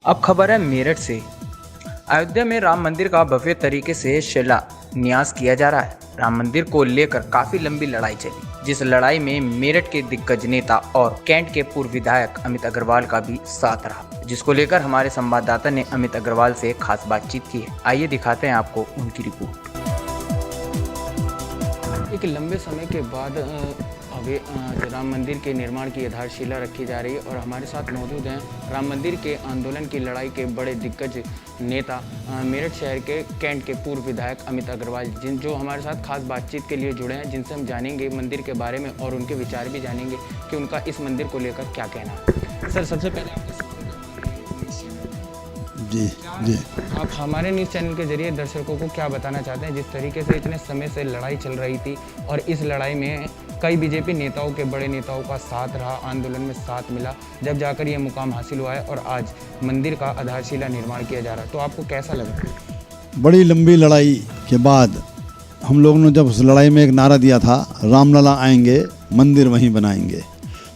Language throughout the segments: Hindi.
अब खबर है मेरठ से। अयोध्या में राम मंदिर का भव्य तरीके से शिलान्यास किया जा रहा है। राम मंदिर को लेकर काफी लंबी लड़ाई चली, जिस लड़ाई में मेरठ के दिग्गज नेता और कैंट के पूर्व विधायक अमित अग्रवाल का भी साथ रहा, जिसको लेकर हमारे संवाददाता ने अमित अग्रवाल से खास बातचीत की है। आइए दिखाते हैं आपको उनकी रिपोर्ट। एक लंबे समय के बाद अभी राम मंदिर के निर्माण की आधारशिला रखी जा रही है और हमारे साथ मौजूद हैं राम मंदिर के आंदोलन की लड़ाई के बड़े दिग्गज नेता मेरठ शहर के कैंट के पूर्व विधायक अमित अग्रवाल, जो हमारे साथ खास बातचीत के लिए जुड़े हैं, जिनसे हम जानेंगे मंदिर के बारे में और उनके विचार भी जानेंगे कि उनका इस मंदिर को लेकर क्या कहना है। सर, सबसे पहले जी आप हमारे न्यूज़ चैनल के जरिए दर्शकों को क्या बताना चाहते हैं, जिस तरीके से इतने समय से लड़ाई चल रही थी और इस लड़ाई में कई बीजेपी नेताओं के बड़े नेताओं का साथ रहा, आंदोलन में साथ मिला, जब जाकर ये मुकाम हासिल हुआ है और आज मंदिर का आधारशिला निर्माण किया जा रहा है, तो आपको कैसा लगा? बड़ी लंबी लड़ाई के बाद हम लोगों ने जब उस लड़ाई में एक नारा दिया था, रामलला आएंगे मंदिर वहीं बनाएंगे,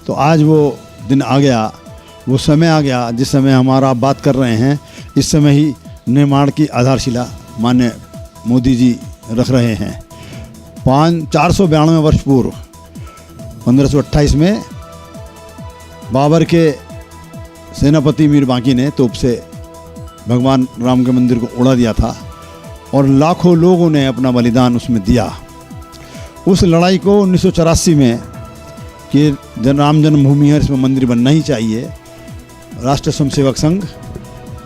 तो आज वो दिन आ गया, वो समय आ गया जिस समय हमारा बात कर रहे हैं। इस समय ही निर्माण की आधारशिला माननीय मोदी जी रख रहे हैं। 492 वर्ष पूर्व 1528 में बाबर के सेनापति मीर बांकी ने तोप से भगवान राम के मंदिर को उड़ा दिया था और लाखों लोगों ने अपना बलिदान उसमें दिया। उस लड़ाई को 1984 में कि राम जन्मभूमि है, इसमें मंदिर बनना ही चाहिए, राष्ट्रीय स्वयंसेवक संघ,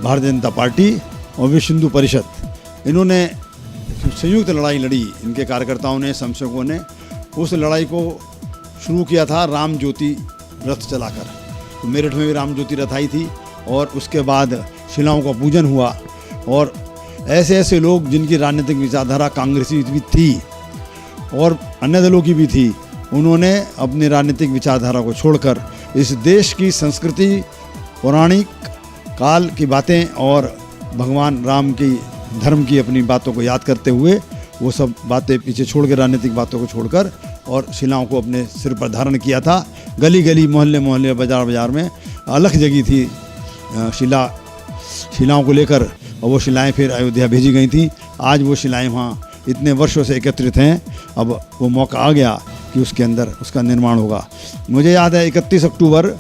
भारतीय जनता पार्टी और विश्व हिंदू परिषद, इन्होंने संयुक्त लड़ाई लड़ी। इनके कार्यकर्ताओं ने, समर्थकों ने उस लड़ाई को शुरू किया था राम ज्योति रथ चलाकर। तो मेरठ में भी राम ज्योति रथ आई थी और उसके बाद शिलाओं का पूजन हुआ और ऐसे ऐसे लोग जिनकी राजनीतिक विचारधारा कांग्रेसी भी थी और अन्य दलों की भी थी, उन्होंने अपनी राजनीतिक विचारधारा को छोड़कर इस देश की संस्कृति, पौराणिक काल की बातें और भगवान राम की धर्म की अपनी बातों को याद करते हुए वो सब बातें पीछे छोड़ के, राजनीतिक बातों को छोड़कर और शिलाओं को अपने सिर पर धारण किया था। गली गली, मोहल्ले मोहल्ले, बाजार बाजार में अलख जगी थी शिलाओं को लेकर और वो शिलाएं फिर अयोध्या भेजी गई थी। आज वो शिलाएं वहाँ इतने वर्षों से एकत्रित हैं, अब वो मौका आ गया कि उसके अंदर उसका निर्माण होगा। मुझे याद है 31 अक्टूबर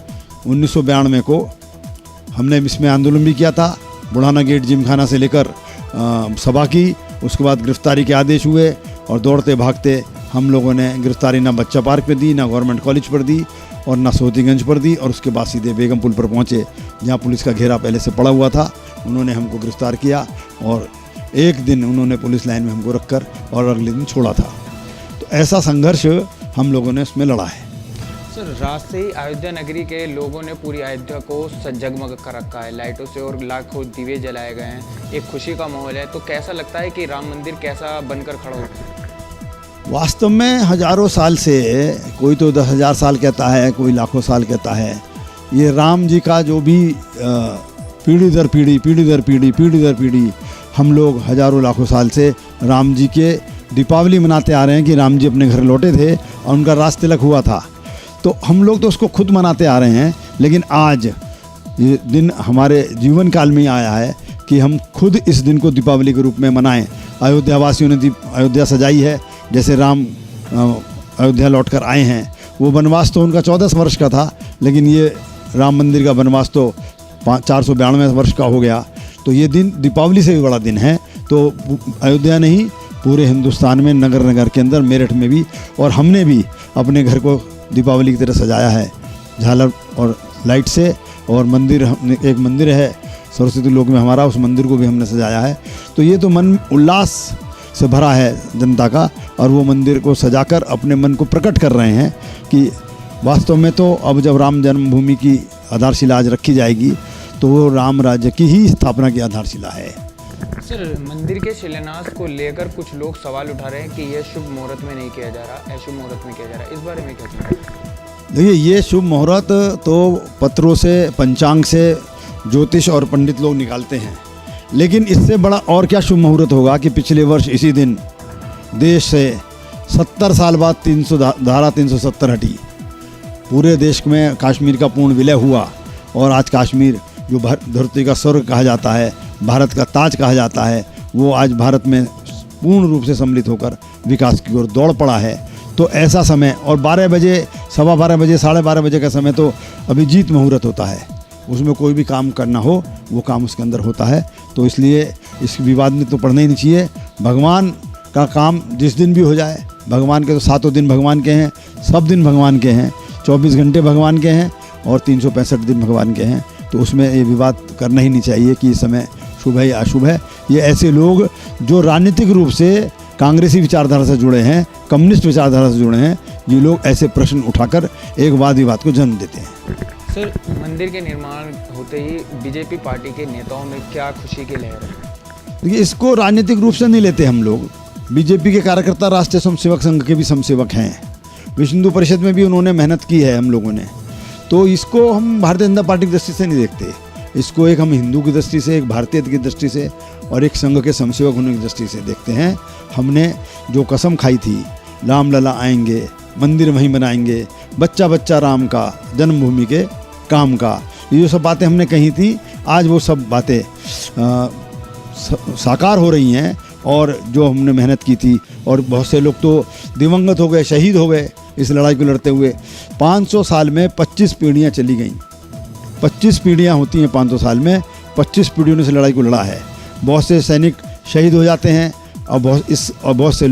1992 को हमने इसमें आंदोलन भी किया था। बुढ़ाना गेट जिमखाना से लेकर सभा की, उसके बाद गिरफ्तारी के आदेश हुए और दौड़ते भागते हम लोगों ने गिरफ्तारी ना बच्चा पार्क पे दी, ना गवर्नमेंट कॉलेज पर दी और ना सोतीगंज पर दी और उसके बाद सीधे बेगम पुल पर पहुँचे, जहाँ पुलिस का घेरा पहले से पड़ा हुआ था। उन्होंने हमको गिरफ्तार किया और एक दिन उन्होंने पुलिस लाइन में हमको रखकर और अगले दिन छोड़ा था। तो ऐसा संघर्ष हम लोगों ने उसमें लड़ा है। सर, रात से ही अयोध्या नगरी के लोगों ने पूरी अयोध्या को जगमग कर रखा है लाइटों से और लाखों दिए जलाए गए हैं, एक खुशी का माहौल है। तो कैसा लगता है कि राम मंदिर कैसा बनकर खड़ा होगा? वास्तव में हजारों साल से, कोई तो 10,000 साल कहता है, कोई लाखों साल कहता है, ये राम जी का जो भी पीढ़ी दर पीढ़ी, पीढ़ी दर पीढ़ी, पीढ़ी दर पीढ़ी हम लोग हजारों लाखों साल से राम जी के दीपावली मनाते आ रहे हैं कि राम जी अपने घर लौटे थे और उनका राज तिलक हुआ था। तो हम लोग तो उसको खुद मनाते आ रहे हैं, लेकिन आज ये दिन हमारे जीवन काल में आया है कि हम खुद इस दिन को दीपावली के रूप में मनाएं। अयोध्या वासियों ने अयोध्या सजाई है, जैसे राम अयोध्या लौटकर आए हैं। वो वनवास तो उनका 14 वर्ष का था, लेकिन ये राम मंदिर का वनवास तो 492 वर्ष का हो गया। तो ये दिन दीपावली से भी बड़ा दिन है। तो अयोध्या नहीं, पूरे हिंदुस्तान में नगर नगर के अंदर, मेरठ में भी, और हमने भी अपने घर को दीपावली की तरह सजाया है झालर और लाइट से। और मंदिर, एक मंदिर है सरस्वती लोक में हमारा, उस मंदिर को भी हमने सजाया है। तो ये तो मन उल्लास से भरा है जनता का, और वो मंदिर को सजाकर अपने मन को प्रकट कर रहे हैं कि वास्तव में तो अब जब राम जन्मभूमि की आधारशिला आज रखी जाएगी तो वो राम राज्य की ही स्थापना की आधारशिला है। सर, मंदिर के शिलान्यास को लेकर कुछ लोग सवाल उठा रहे हैं कि यह शुभ मुहूर्त में नहीं किया जा रहा, अशुभ मुहूर्त में किया जा रहा है, इस बारे में क्या कहना है? देखिए, ये शुभ मुहूर्त तो पत्रों से, पंचांग से ज्योतिष और पंडित लोग निकालते हैं, लेकिन इससे बड़ा और क्या शुभ मुहूर्त होगा कि पिछले वर्ष इसी दिन देश से 70 साल बाद धारा 370 हटी। पूरे देश में कश्मीर का पूर्ण विलय हुआ और आज कश्मीर जो धरती का स्वर्ग कहा जाता है, भारत का ताज कहा जाता है, वो आज भारत में पूर्ण रूप से सम्मिलित होकर विकास की ओर दौड़ पड़ा है। तो ऐसा समय, और 12 बजे, 12:15 बजे, 12:30 बजे का समय तो अभिजीत मुहूर्त होता है, उसमें कोई भी काम करना हो वो काम उसके अंदर होता है। तो इसलिए इस विवाद में तो पड़ना ही नहीं चाहिए। भगवान का काम जिस दिन भी हो जाए, भगवान के तो 7 दिन भगवान के हैं, सब दिन भगवान के हैं, 24 घंटे भगवान के हैं और 365 दिन भगवान के हैं। तो उसमें ये विवाद करना ही नहीं चाहिए कि इस समय शुभ है या अशुभ है। ये ऐसे लोग जो राजनीतिक रूप से कांग्रेसी विचारधारा से जुड़े हैं, कम्युनिस्ट विचारधारा से जुड़े हैं, ये लोग ऐसे प्रश्न उठाकर एक वाद विवाद को जन्म देते हैं। सर, मंदिर के निर्माण होते ही बीजेपी पार्टी के नेताओं में क्या खुशी की लहर है? देखिए, इसको राजनीतिक रूप से नहीं लेते हम लोग। बीजेपी के कार्यकर्ता राष्ट्रीय स्वयंसेवक संघ के भी स्वयंसेवक हैं, विश्व हिंदू परिषद में भी उन्होंने मेहनत की है हम लोगों ने। तो इसको हम भारतीय जनता पार्टी की दृष्टि से नहीं देखते, इसको एक हम हिंदू की दृष्टि से, एक भारतीय की दृष्टि से और एक संघ के स्वयंसेवक होने की दृष्टि से देखते हैं। हमने जो कसम खाई थी, राम लला आएंगे, मंदिर वहीं बनाएंगे, बच्चा बच्चा राम का, जन्मभूमि के काम का, ये जो सब बातें हमने कही थी, आज वो सब बातें साकार हो रही हैं। और जो हमने मेहनत की थी, और बहुत से लोग तो दिवंगत हो गए, शहीद हो गए इस लड़ाई को लड़ते हुए। 500 साल में 25 पीढ़ियाँ चली गईं। 25 पीढ़ियाँ होती हैं 500 साल में, 25 पीढ़ियों ने इस लड़ाई को लड़ा है। बहुत से सैनिक शहीद हो जाते हैं और बहुत से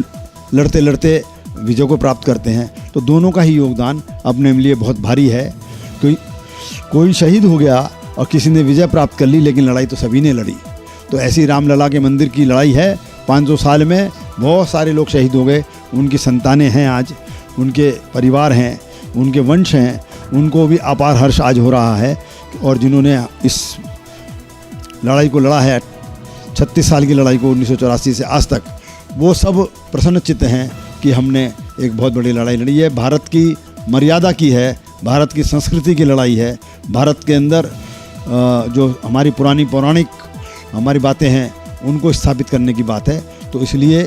लड़ते लड़ते विजय को प्राप्त करते हैं। तो दोनों का ही योगदान अपने लिए बहुत भारी है। कोई शहीद हो गया और किसी ने विजय प्राप्त कर ली, लेकिन लड़ाई तो सभी ने लड़ी। तो ऐसी रामलला के मंदिर की लड़ाई है। 500 साल में बहुत सारे लोग शहीद हो गए, उनकी संतानें हैं आज, उनके परिवार हैं, उनके वंश हैं, उनको भी अपार हर्ष आज हो रहा है। और जिन्होंने इस लड़ाई को लड़ा है, 36 साल की लड़ाई को 1984 से आज तक, वो सब प्रसन्नचित्त हैं कि हमने एक बहुत बड़ी लड़ाई लड़ी है, भारत की मर्यादा की है, भारत की संस्कृति की लड़ाई है, भारत के अंदर जो हमारी पुरानी पौराणिक हमारी बातें हैं उनको स्थापित करने की बात है। तो इसलिए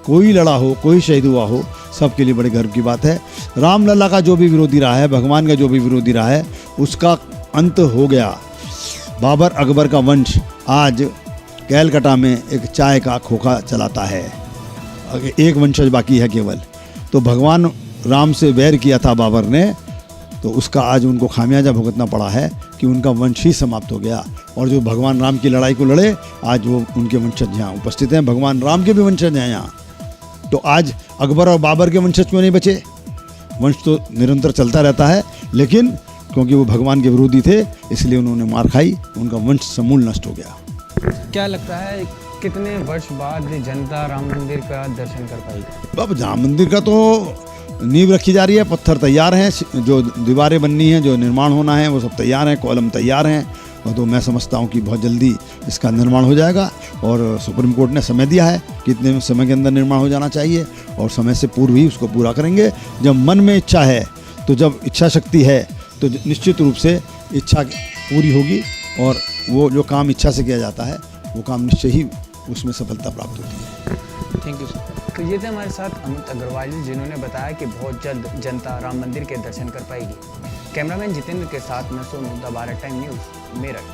कोई लड़ा हो, कोई शहीद हुआ हो, सबके लिए बड़े गर्व की बात है। रामलला का जो भी विरोधी रहा है, भगवान का जो भी विरोधी रहा है, उसका अंत हो गया। बाबर अकबर का वंश आज कैलकाटा में एक चाय का खोखा चलाता है, एक वंशज बाकी है केवल। तो भगवान राम से वैर किया था बाबर ने, तो उसका आज उनको खामियाजा भुगतना पड़ा है कि उनका वंश ही समाप्त हो गया। और जो भगवान राम की लड़ाई को लड़े, आज वो उनके वंशज यहाँ उपस्थित हैं, भगवान राम के भी वंशज हैं यहाँ। तो आज अकबर और बाबर के वंशज क्यों नहीं बचे? वंश तो निरंतर चलता रहता है, लेकिन क्योंकि वो भगवान के विरोधी थे इसलिए उन्होंने मार खाई, उनका वंश समूल नष्ट हो गया। क्या लगता है कितने वर्ष बाद जनता राम मंदिर का दर्शन कर पाएगी? अब राम मंदिर का तो नींव रखी जा रही है, पत्थर तैयार हैं, जो दीवारें बननी हैं, जो निर्माण होना है वो सब तैयार हैं, कॉलम तैयार हैं। और तो मैं समझता हूँ कि बहुत जल्दी इसका निर्माण हो जाएगा। और सुप्रीम कोर्ट ने समय दिया है कि इतने समय के अंदर निर्माण हो जाना चाहिए, और समय से पूर्व ही उसको पूरा करेंगे। जब मन में इच्छा है, तो जब इच्छा शक्ति है, तो निश्चित रूप से इच्छा पूरी होगी, और वो जो काम इच्छा से किया जाता है वो काम निश्चय ही उसमें सफलता प्राप्त होती है। Thank you sir. तो ये थे हमारे साथ अमित अग्रवाल जी, जिन्होंने बताया कि बहुत जल्द जनता राम मंदिर के दर्शन कर पाएगी। कैमरामैन जितेंद्र के साथ मैं Sonu, the Bharat time news, Meerut.